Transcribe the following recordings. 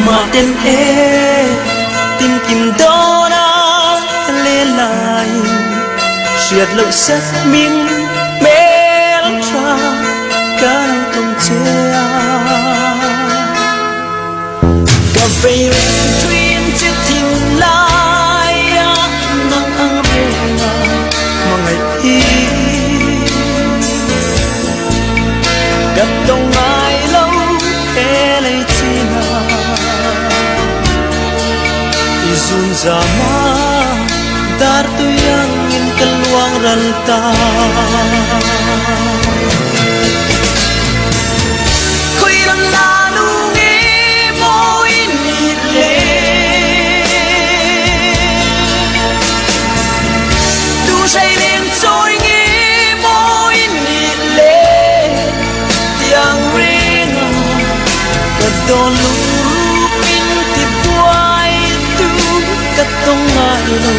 mà tên e tin kim đó na lê lại suyệt lâu sắc miếng mel tra cá tôm chè cà phê truyền chiếc tình lai nắng ăn bên mà ngày thi gặp đông ai lâu e lấy chi na izun zama dar tu yang in keluang ranta koi lam la nu nge mo in ni le tu say lên trôi nge mo in ni le yang ring ka don lu pin ti buai tu ka tong ai lo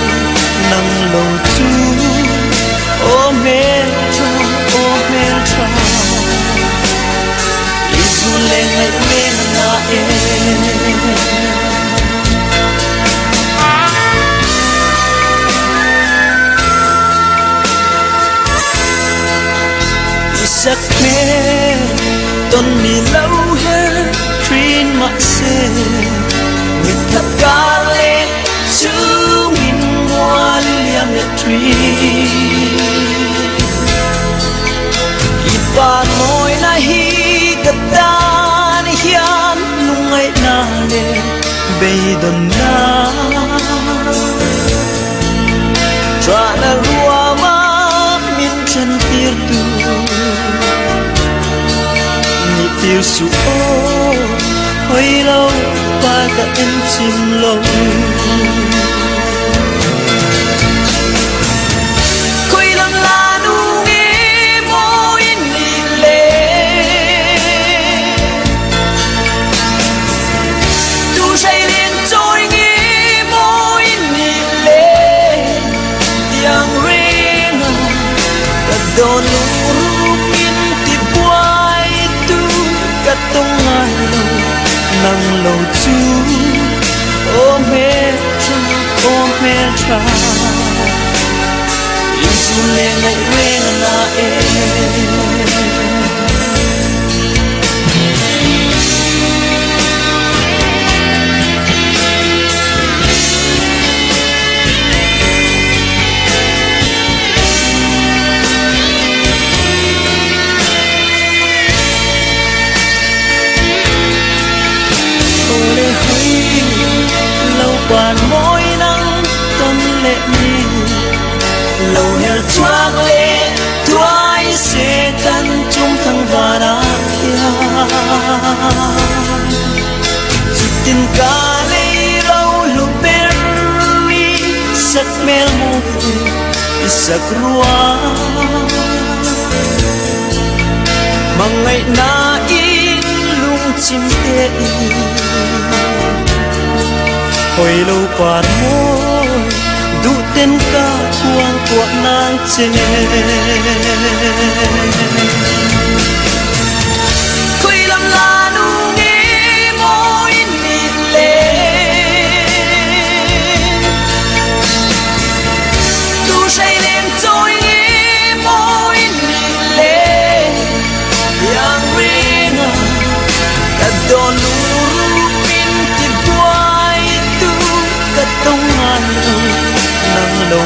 nang lâu chu ô mel tra isu lên ngày men na e isak me ton mi lâu he train ma se mit thap ka le chu min hoa liam le tree ipa noi na hi gatan hian lungai na le beidon na tra na ruama min chen tir tu ni tir su o hoi lâu pa ka en chim lâu don lu min ti buai tu ka tong ai lo nang lo chu o me tra isu le ngai wen na e quan môi nắng tâm lệ mi lâu heo choang lệ thoái sẽ tan chung thăng và đá kia chút tình ca lệ lâu lúc bên mi sắc mel môi sắc rua mà ngày na in lung chim tê hồi lâu quạt môi đủ tên ca cuồng của nàng chê khơi làm la nu nghe môi nhìn lên tu say lên trôi nghe môi nhìn lên yang ring cả đồn tông ai nang lâu